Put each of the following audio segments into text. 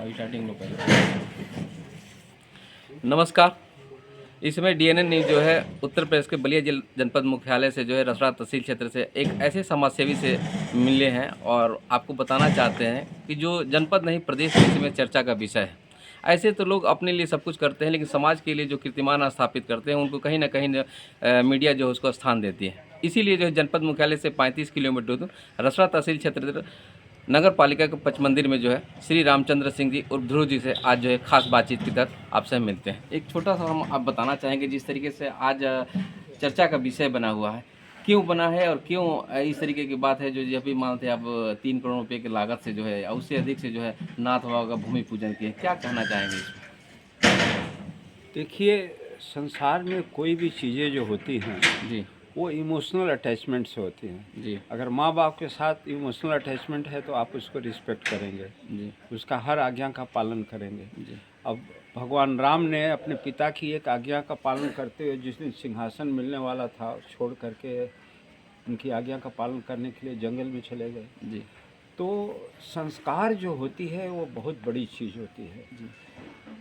Starting लो पहले। नमस्कार। इस समय डीएनएन न्यूज़ जो है उत्तर प्रदेश के बलिया जनपद मुख्यालय से जो है रसड़ा तहसील क्षेत्र से एक ऐसे समाजसेवी से मिले हैं और आपको बताना चाहते हैं कि जो जनपद नहीं प्रदेश में इसमें चर्चा का विषय है। ऐसे तो लोग अपने लिए सब कुछ करते हैं, लेकिन समाज के लिए जो कीर्तिमान स्थापित करते हैं उनको कहीं ना कहीं मीडिया जो है उसको स्थान देती है। इसीलिए जो है जनपद मुख्यालय से 35 किलोमीटर दूर रसड़ा तहसील क्षेत्र नगर पालिका के पच मंदिर में जो है श्री रामचंद्र सिंह जी उर्फ ध्रुव जी से आज जो है खास बातचीत की तहत आपसे मिलते हैं। एक छोटा सा हम आप बताना चाहेंगे जिस तरीके से आज चर्चा का विषय बना हुआ है, क्यों बना है और क्यों इस तरीके की बात है जो जब भी मानते हैं आप 3 करोड़ रुपये की लागत से जो है उससे अधिक से जो है नाथ बाबा का भूमि पूजन किए, क्या कहना चाहेंगे इसमें? देखिए, संसार में कोई भी चीज़ें जो होती हैं जी वो इमोशनल अटैचमेंट से होती हैं। जी अगर माँ बाप के साथ इमोशनल अटैचमेंट है तो आप उसको रिस्पेक्ट करेंगे, जी उसका हर आज्ञा का पालन करेंगे। जी अब भगवान राम ने अपने पिता की एक आज्ञा का पालन करते हुए जिस दिन सिंहासन मिलने वाला था छोड़ करके उनकी आज्ञा का पालन करने के लिए जंगल में चले गए। जी तो संस्कार जो होती है वो बहुत बड़ी चीज़ होती है। जी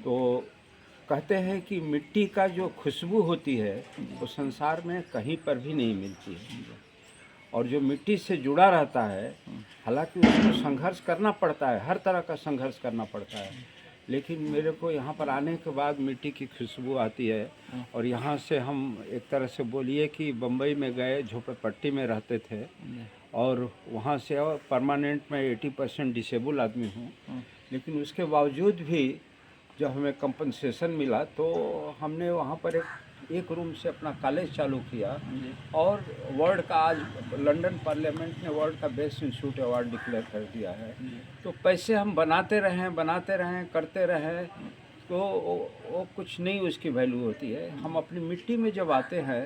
तो कहते हैं कि मिट्टी का जो खुशबू होती है वो संसार में कहीं पर भी नहीं मिलती है, और जो मिट्टी से जुड़ा रहता है हालांकि उसको संघर्ष करना पड़ता है, हर तरह का संघर्ष करना पड़ता है, लेकिन मेरे को यहाँ पर आने के बाद मिट्टी की खुशबू आती है। और यहाँ से हम एक तरह से बोलिए कि बम्बई में गए, झोपड़पट्टी में रहते थे और वहाँ से परमानेंट मैं 80% डिसेबल आदमी हूँ, लेकिन उसके बावजूद भी जब हमें कंपनसेशन मिला तो हमने वहाँ पर एक रूम से अपना कॉलेज चालू किया। और वर्ल्ड का आज लंदन पार्लियामेंट ने वर्ल्ड का बेस्ट इंस्टीट्यूट अवार्ड डिक्लेयर कर दिया है। तो पैसे हम बनाते रहें करते रहें तो वो कुछ नहीं उसकी वैल्यू होती है। हम अपनी मिट्टी में जब आते हैं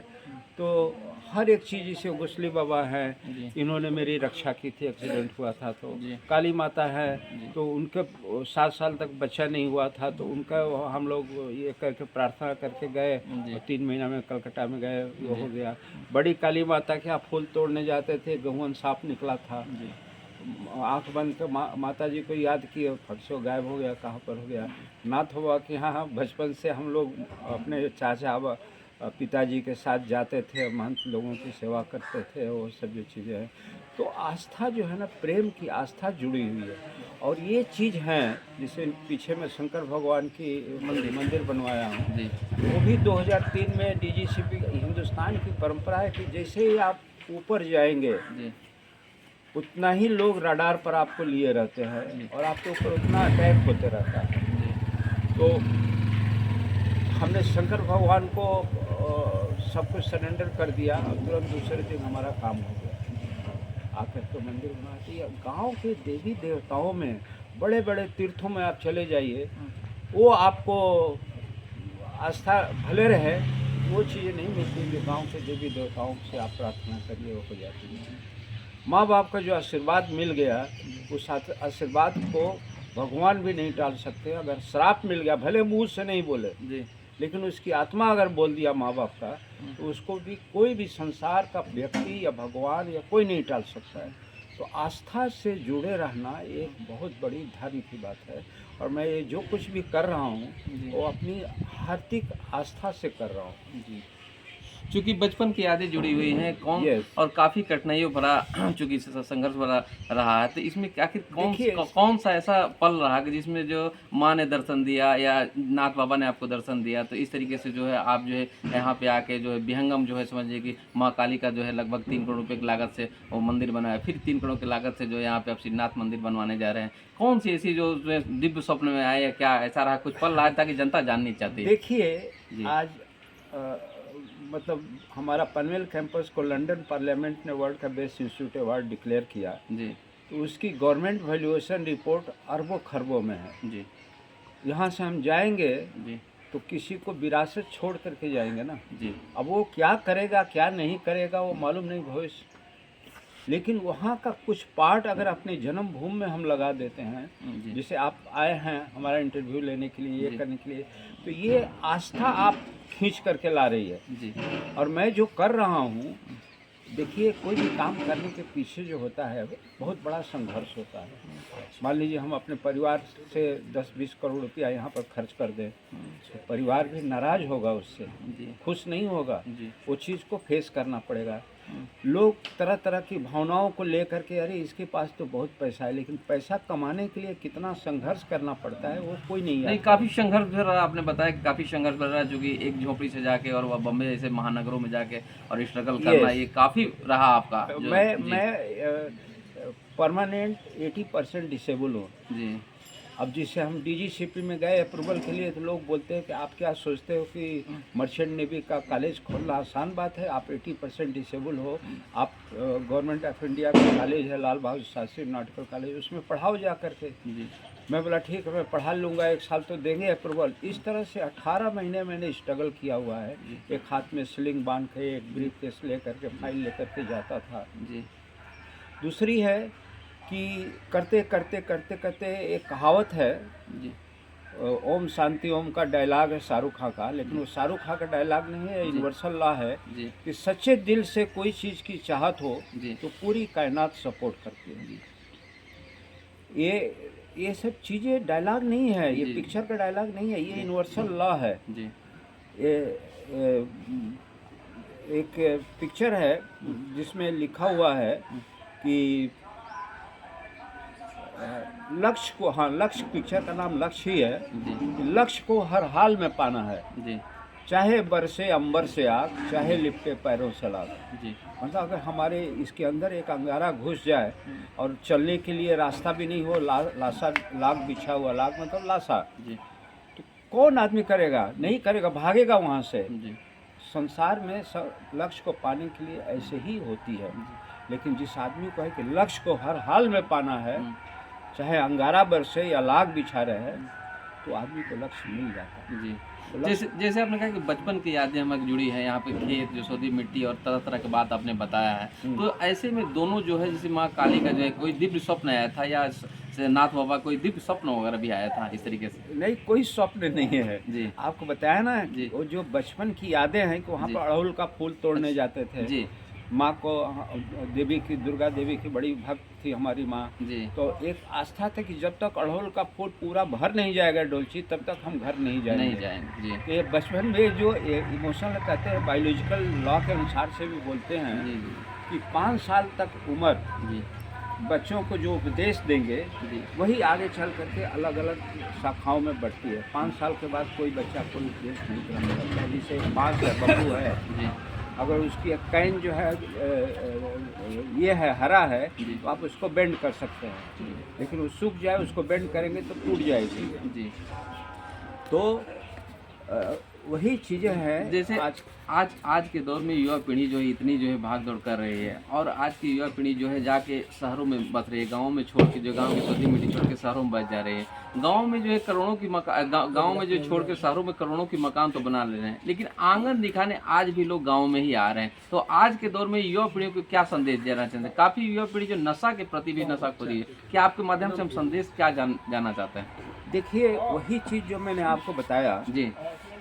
तो हर एक चीज़, जैसे गुसली बाबा हैं, इन्होंने मेरी रक्षा की थी, एक्सीडेंट हुआ था तो। काली माता है तो उनके 7 साल तक बच्चा नहीं हुआ था तो उनका हम लोग ये करके प्रार्थना करके गए और 3 महीना में कलकत्ता में गए, वो हो गया। बड़ी काली माता के यहाँ फूल तोड़ने जाते थे, गहुवन सांप निकला था, आँख बंद कर माता जी को याद किए, फट से गायब हो गया, कहाँ पर हो गया। नाथ बाबा के यहाँ बचपन से हम लोग अपने चाचा पिताजी के साथ जाते थे, महंत लोगों की सेवा करते थे, वो सब जो चीज़ें हैं। तो आस्था जो है ना, प्रेम की आस्था जुड़ी हुई है। और ये चीज़ है जिसे पीछे में शंकर भगवान की मंदिर बनवाया हूँ, वो भी 2003 में डीजीसीपी। हिंदुस्तान की परंपरा है कि जैसे ही आप ऊपर जाएंगे उतना ही लोग रडार पर आपको लिए रहते हैं और आपके ऊपर उतना अटैक होते रहता है। तो हमने शंकर भगवान को सब कुछ सरेंडर कर दिया और तुरंत दूसरे दिन हमारा काम हो गया। आकर तो मंदिर बनाते हैं। गाँव के देवी देवताओं में, बड़े बड़े तीर्थों में आप चले जाइए, वो आपको आस्था भले रहे, वो चीज़ें नहीं मिलती जो गाँव के देवी देवताओं से आप प्रार्थना करिए वो हो जाती है। माँ बाप का जो आशीर्वाद मिल गया, उस आशीर्वाद को भगवान भी नहीं टाल सकते। अगर श्राप मिल गया, भले मुँह से नहीं बोले लेकिन उसकी आत्मा अगर बोल दिया माँ बाप का, तो उसको भी कोई भी संसार का व्यक्ति या भगवान या कोई नहीं टाल सकता है। तो आस्था से जुड़े रहना एक बहुत बड़ी धर्म की बात है। और मैं ये जो कुछ भी कर रहा हूँ वो अपनी हार्दिक आस्था से कर रहा हूँ जी। चूँकि बचपन की यादें जुड़ी हुई हैं और काफ़ी कठिनाइयों भरा चूँकि संघर्ष भरा रहा है, तो इसमें आखिर कौन सा ऐसा पल रहा कि जिसमें जो माँ ने दर्शन दिया या नाथ बाबा ने आपको दर्शन दिया, तो इस तरीके से जो है आप जो है यहाँ पे आके जो है विहंगम जो है समझिए कि माँ काली का जो है लगभग 3 करोड़ रुपये की लागत से वो मंदिर बनाया, फिर 3 करोड़ की लागत से जो है यहाँ पे आप श्रीनाथ मंदिर बनवाने जा रहे हैं। कौन सी ऐसी जो दिव्य स्वप्न में आए या क्या ऐसा रहा, कुछ पल रहा ताकि जनता जाननी चाहती है? देखिए, आज मतलब हमारा पनवेल कैंपस को लंदन पार्लियामेंट ने वर्ल्ड का बेस्ट इंस्टीट्यूट अवार्ड डिक्लेयर किया जी। तो उसकी गवर्नमेंट वैल्यूएशन रिपोर्ट अरबों खरबों में है जी। यहाँ से हम जाएंगे जी तो किसी को विरासत छोड़ करके जाएंगे ना जी। अब वो क्या करेगा क्या नहीं करेगा वो मालूम नहीं भविष्य, लेकिन वहाँ का कुछ पार्ट अगर अपनी जन्मभूमि में हम लगा देते हैं, जैसे आप आए हैं हमारा इंटरव्यू लेने के लिए, ये करने के लिए, तो ये आस्था आप खींच करके ला रही है जी। और मैं जो कर रहा हूँ देखिए, कोई भी काम करने के पीछे जो होता है बहुत बड़ा संघर्ष होता है। मान लीजिए हम अपने परिवार से 10-20 करोड़ रुपया यहाँ पर खर्च कर दें, तो परिवार भी नाराज होगा उससे, जी खुश नहीं होगा। जी वो चीज़ को फेस करना पड़ेगा। लोग तरह तरह की भावनाओं को लेकर के, अरे इसके पास तो बहुत पैसा है, लेकिन पैसा कमाने के लिए कितना संघर्ष करना पड़ता है वो कोई नहीं नहीं, जानता। काफ़ी संघर्ष भी रहा। आपने बताया कि काफ़ी संघर्ष भी रहा, जो कि एक झोपड़ी से जाके और वह बम्बई जैसे महानगरों में जाके और स्ट्रगल करना, यस, ये काफ़ी रहा आपका जो। जी मैं परमानेंट 80% डिसेबल हूँ। जी अब जिससे हम डीजीसीपी में गए अप्रूवल के लिए, तो लोग बोलते हैं कि आप क्या सोचते हो कि मर्चेंट नेवी का कॉलेज खोलना आसान बात है? आप 80% डिसेबल हो, आप गवर्नमेंट ऑफ इंडिया का कॉलेज है लाल बहादुर शास्त्री नाउटिकल कॉलेज, उसमें पढ़ाओ जा करके। जी मैं बोला ठीक है, मैं पढ़ा लूँगा, 1 साल तो देंगे अप्रूवल। इस तरह से 18 महीने मैंने स्ट्रगल किया हुआ है। एक हाथ में स्लिंग बांध के, एक ब्रीफ केस लेकर के, फाइल लेकर के जाता था। जी दूसरी है कि करते करते करते करते एक कहावत है, जी ओम शांति ओम का डायलॉग है शाहरुख खां का, लेकिन वो शाहरुख खां का डायलॉग नहीं है, यूनिवर्सल लॉ है जी कि सच्चे दिल से कोई चीज़ की चाहत हो जी तो पूरी कायनात सपोर्ट करती है। जी ये सब चीज़ें डायलॉग नहीं है, ये जी। पिक्चर का डायलॉग नहीं है, ये यूनिवर्सल लॉ है। जी ये एक पिक्चर है जिसमें लिखा हुआ है कि लक्ष्य को, हाँ, लक्ष्य, पिक्चर का नाम लक्ष्य ही है। जी लक्ष्य को हर हाल में पाना है, जी चाहे बरसे अंबर से आग, चाहे लिपटे पैरों से लाग। जी मतलब अगर हमारे इसके अंदर एक अंगारा घुस जाए और चलने के लिए रास्ता भी नहीं हो, लाशा लाग बिछा हुआ, लाग मतलब लाशा, जी तो कौन आदमी करेगा? नहीं करेगा, भागेगा वहाँ से। जी संसार में लक्ष्य को पाने के लिए ऐसे ही होती है। लेकिन जिस आदमी को है कि लक्ष्य को हर हाल में पाना है, चाहे अंगारा बरसे या लाग बिछा रहे, तो आदमी को लक्ष्य मिल जाता है। जी तो जैसे जैसे आपने कहा कि बचपन की यादें हमें जुड़ी हैं, यहाँ पे खेत, यशोदी मिट्टी और तरह तरह की बात आपने बताया है। तो ऐसे में दोनों जो है, जैसे माँ काली का जो है कोई दिव्य स्वप्न आया था, या नाथ बाबा कोई दिव्य स्वप्न वगैरह भी आया था इस तरीके से? नहीं, कोई स्वप्न नहीं है। जी आपको बताया ना, जी वो जो बचपन की यादें हैं कि वहाँ जी पर अड़हुल का फूल तोड़ने जाते थे। जी माँ को, देवी की, दुर्गा देवी की बड़ी भक्त थी हमारी माँ। जी तो एक आस्था था कि जब तक अड़हुल का फूल पूरा भर नहीं जाएगा डोलची, तब तक हम घर नहीं जाएंगे। नहीं जाएंगे। जी तो ये बचपन में जो इमोशनल कहते हैं, बायोलॉजिकल लॉ के अनुसार से भी बोलते हैं जी कि 5 साल तक उम्र जी बच्चों को जो उपदेश देंगे, जी वही आगे चल करके अलग अलग शाखाओं में बढ़ती है। 5 साल के बाद कोई बच्चा कोई उपदेश नहीं ग्रहण करता। जैसे बांस है, बम्बू है, जी अगर उसकी एक कैन जो है ये है, हरा है, जी तो आप उसको बेंड कर सकते हैं, लेकिन वो सूख जाए, उसको बेंड करेंगे तो टूट जाएगी। जी तो वही चीज़ें हैं। जैसे आज आज के दौर में युवा पीढ़ी जो है इतनी जो है भाग दौड़ कर रही है, और आज की युवा पीढ़ी जो है जाके शहरों में बस रही है, गाँव में छोड़ के, जो गाँव की शुद्ध मिट्टी छोड़ के शहरों में बस जा रही है। गाँव में जो है करोड़ों की मकान, गाँव में जो छोड़ के शहरों में करोड़ों की मकान तो बना ले रहे हैं, लेकिन आंगन दिखाने आज भी लोग गाँव में ही आ रहे हैं। तो आज के दौर में युवा पीढ़ी को क्या संदेश देना चाहते हैं? काफ़ी युवा पीढ़ी जो नशा के प्रति भी नशाखोरी है, क्या आपके माध्यम से हम संदेश क्या जाना चाहते हैं? देखिए, वही चीज़ जो मैंने आपको बताया जी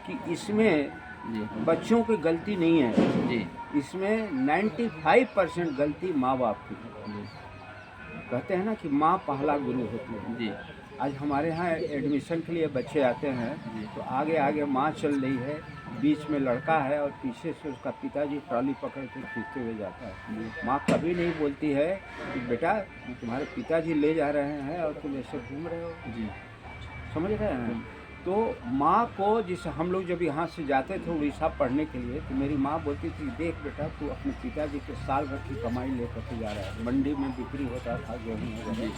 कि इसमें जी बच्चों की गलती नहीं है, जी इसमें 95% गलती माँ बाप की है। कहते हैं ना कि माँ पहला गुरु होती है। जी आज हमारे यहाँ एडमिशन के लिए बच्चे आते हैं, तो आगे आगे माँ चल रही है, बीच में लड़का है और पीछे से उसका पिताजी ट्रॉली पकड़ के खींचते हुए जाता है। माँ कभी नहीं बोलती है कि बेटा तुम्हारे पिताजी ले जा रहे हैं और तुम ऐसे घूम रहे हो। जी समझ रहे हैं? तो माँ को, जिसे हम लोग जब यहाँ से जाते थे उड़ीसा पढ़ने के लिए, तो मेरी माँ बोलती थी, देख बेटा तू अपने पिताजी के साल भर की कमाई लेकर के जा रहा है, मंडी में बिक्री होता था गेहूँ वगैरह।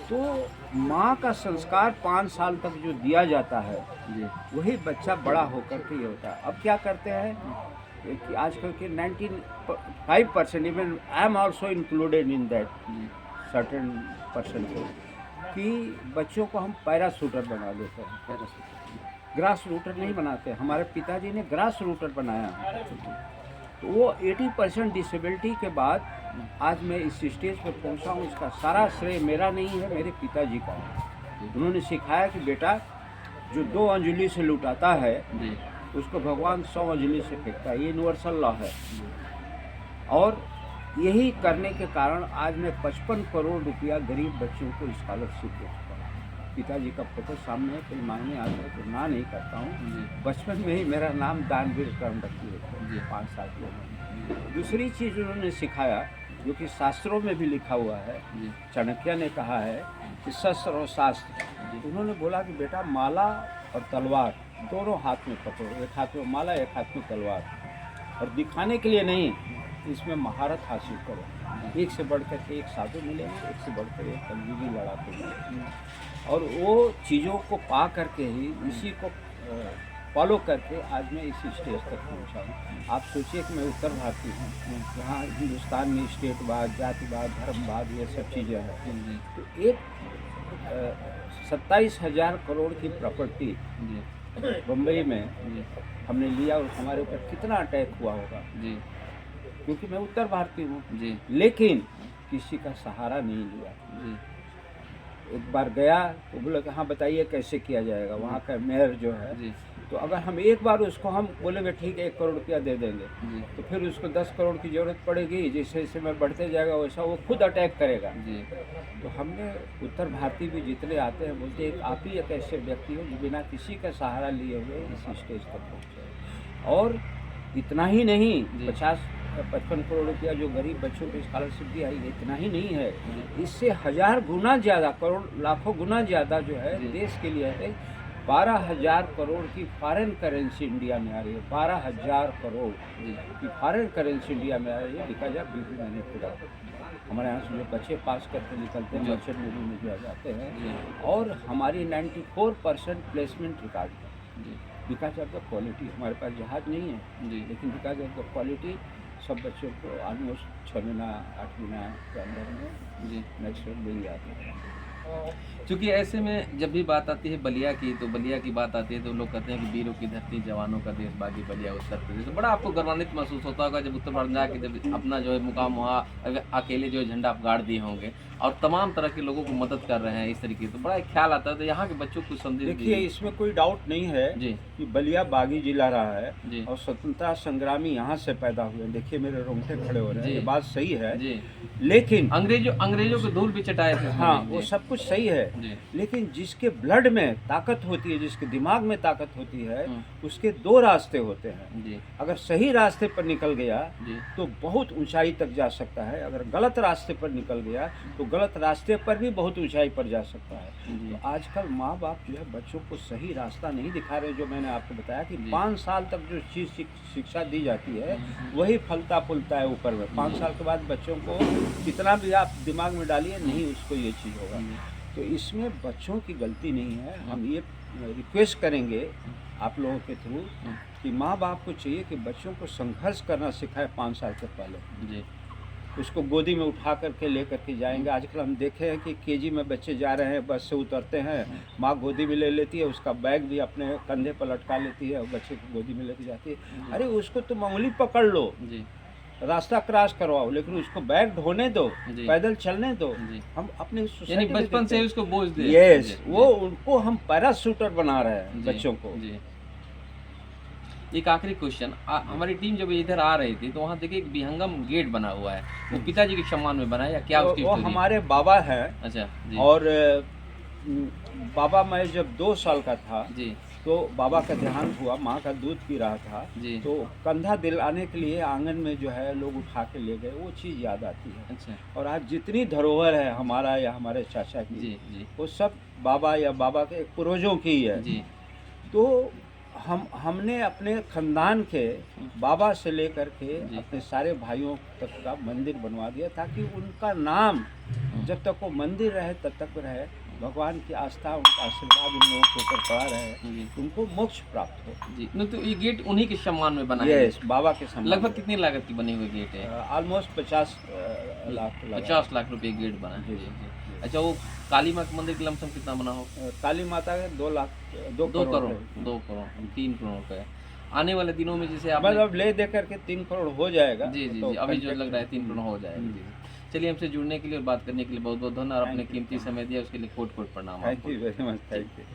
तो माँ का संस्कार 5 साल तक जो दिया जाता है, वही बच्चा बड़ा होकर के ये होता है। अब क्या करते हैं कि आजकल के 95%, even I am also included in that certain percentage, कि बच्चों को हम पैराशूटर बना देते हैं, ग्रास रूटर नहीं बनाते। हमारे पिताजी ने ग्रास रूटर बनाया, तो वो 80% डिसेबिलिटी के बाद आज मैं इस स्टेज पर पहुंचा हूँ। इसका सारा श्रेय मेरा नहीं है, मेरे पिताजी का है। उन्होंने सिखाया कि बेटा जो 2 अंजुली से लुटाता है उसको भगवान 100 अंजुली से फेंकता है। ये यूनिवर्सल लॉ है। और यही करने के कारण आज मैं 55 करोड़ रुपया गरीब बच्चों को स्कॉलरशिप दे चुका हूँ। पिताजी का फोटो सामने है, कोई मांगने आता है तो ना नहीं करता हूँ। बचपन में ही मेरा नाम दानवीर करण रखी है 5 साल की उम्र में। दूसरी चीज़ उन्होंने सिखाया जो कि शास्त्रों में भी लिखा हुआ है, चाणक्य ने कहा है कि शस्त्र और शास्त्र। उन्होंने बोला कि बेटा माला और तलवार दोनों हाथ में पकड़ो, एक हाथ में माला एक हाथ में तलवार, और दिखाने के लिए नहीं, इसमें महारत हासिल करो। एक से बढ़कर के एक साधु मिलेंगे, एक से बढ़कर एक कलयुगी लड़ाकू मिलेंगे, और वो चीज़ों को पा करके ही इसी को फॉलो करके आज मैं इस स्टेज तक पहुंचा हूँ। आप सोचिए कि मैं उत्तर भारतीय हूँ, यहाँ हिंदुस्तान में स्टेटवाद, जातिवाद, धर्मवाद ये सब चीज़ें हैं। तो एक 27,000 करोड़ की प्रॉपर्टी बम्बई में हमने लिया, और हमारे ऊपर कितना अटैक हुआ होगा, क्योंकि मैं उत्तर भारतीय हूँ, लेकिन किसी का सहारा नहीं लिया। एक बार गया तो बोला कि हाँ बताइए कैसे किया जाएगा, वहाँ का मेयर जो है, तो अगर हम एक बार उसको हम बोलेंगे ठीक है 1 करोड़ रुपया दे देंगे, तो फिर उसको 10 करोड़ की ज़रूरत पड़ेगी, जैसे जैसे मैं बढ़ते जाएगा वैसा वो खुद अटैक करेगा। तो हमने उत्तर भारतीय भी जितने आते हैं बोलते हैं आप ही एक ऐसे व्यक्ति हो जो बिना किसी का सहारा लिए हुए इस स्टेज तक पहुँचे। और इतना ही नहीं, 55 करोड़ रुपया जो गरीब बच्चों को स्कॉलरशिप दिया है, इतना ही नहीं है, इससे 1000 गुना ज़्यादा, करोड़ लाखों गुना ज़्यादा जो है देश के लिए है। 12,000 करोड़ की फॉरेन करेंसी इंडिया में आ रही है, 12,000 करोड़ की फॉरेन करेंसी इंडिया में आ रही है। बिकॉज ऑफ बीपी मैंने पूरा हमारे यहाँ से जो बच्चे पास करके निकलते हैं मर्चेंट नेवी में जो जाते हैं, और हमारी 94% प्लेसमेंट रिकॉर्ड है। बिकॉज ऑफ द क्वालिटी, हमारे पास जहाज नहीं है, लेकिन बिकॉज ऑफ द क्वालिटी सब बच्चों को ऑलमोस्ट 6 महीना 8 महीना के अंदर में नेक्स्ट ले ही आते हैं। क्योंकि ऐसे में जब भी बात आती है बलिया की, तो बलिया की बात आती है तो लोग कहते हैं कि वीरों की धरती, जवानों का देश, बागी बलिया उत्तर प्रदेश। तो बड़ा आपको गर्वान्वित महसूस होता होगा जब उत्तर भारत में जाके जब अपना जो है मुकाम वहाँ अकेले जो है झंडा आप गाड़ दिए होंगे और तमाम तरह के लोगों को मदद कर रहे हैं इस तरीके, तो बड़ा एक ख्याल आता है। तो यहाँ के बच्चों को संदेश देखिए, इसमें कोई डाउट नहीं है कि बलिया बागी जिला रहा है और स्वतंत्रता संग्रामी यहाँ से पैदा हुए। देखिए मेरे रोंगटे खड़े हो रहे हैं, ये बात सही है, लेकिन अंग्रेजों को धूल भी चटाए थे। हाँ, वो सब कुछ सही है, लेकिन जिसके ब्लड में ताकत होती है, जिसके दिमाग में ताकत होती है, उसके 2 रास्ते होते हैं। अगर सही रास्ते पर निकल गया तो बहुत ऊंचाई तक जा सकता है, अगर गलत रास्ते पर निकल गया तो गलत रास्ते पर भी बहुत ऊंचाई पर जा सकता है। तो आजकल माँ बाप जो है बच्चों को सही रास्ता नहीं दिखा रहे। जो मैंने आपको बताया कि 5 साल तक जो चीज़ शिक्षा दी जाती है वही फलता फूलता है ऊपर में। 5 साल के बाद बच्चों को कितना भी आप दिमाग में डालिए, नहीं उसको ये चीज़ होगा। तो इसमें बच्चों की गलती नहीं है। हम ये रिक्वेस्ट करेंगे आप लोगों के थ्रू कि माँ बाप को चाहिए कि बच्चों को संघर्ष करना सिखाए। 5 साल के पहले उसको गोदी में उठा करके ले करके जाएंगे। आजकल हम देखे हैं कि केजी में बच्चे जा रहे हैं, बस से उतरते हैं, माँ गोदी में ले लेती है, उसका बैग भी अपने कंधे पर लटका लेती है और बच्चे को गोदी में लेके जाती है। अरे उसको तुम उंगली पकड़ लो, रास्ता क्रॉस करवाओ, लेकिन उसको बैग ढोने दो, पैदल चलने दो। हम अपने बचपन से उसको बोझ दे। यस, वो उनको हम पैराशूटर बना रहे हैं बच्चों को। एक आखिरी क्वेश्चन, हमारी टीम जब इधर आ रही थी तो वहाँ देखिए एक विहंगम गेट बना हुआ है, वो पिताजी के सम्मान में बना है या क्या? उसकी वो हमारे बाबा हैं। अच्छा जी। और बाबा मैं जब 2 साल का था तो बाबा का देहांत हुआ, माँ का दूध पी रहा था, तो कंधा दिलाने के लिए आंगन में जो है लोग उठा के ले गए, वो चीज़ याद आती है। अच्छा। और आज जितनी धरोहर है हमारा या हमारे चाचा की, वो सब बाबा या बाबा के पूर्वजों की है। तो हमने अपने खानदान के बाबा से लेकर के अपने सारे भाइयों तक का मंदिर बनवा दिया, ताकि उनका नाम जब तक वो मंदिर रहे तब तक रहे, भगवान की आस्था, उनका आशीर्वाद उन लोगों के ऊपर पड़ा रहे, उनको मोक्ष प्राप्त हो। जी, तो ये गेट उन्हीं के सम्मान में बना है? यस, बाबा के सम्मान। लगभग कितनी लागत की बनी हुई गेट है? ऑलमोस्ट 50 लाख रुपए गेट बना है। अच्छा, वो काली माँ के मंदिर की लमसम कितना बना हो? काली माता का 2 करोड़ 3 करोड़ रुपए। आने वाले दिनों में जैसे आप मतलब ले दे करके 3 करोड़ हो जाएगा। जी, अभी जो लग रहा है 3 करोड़ हो जाएगा। चलिए, हमसे जुड़ने के लिए और बात करने के लिए बहुत बहुत धन्यवाद। आपने कीमती समय दिया, उसके लिए कोट प्रणाम। Thank you very much. Thank you.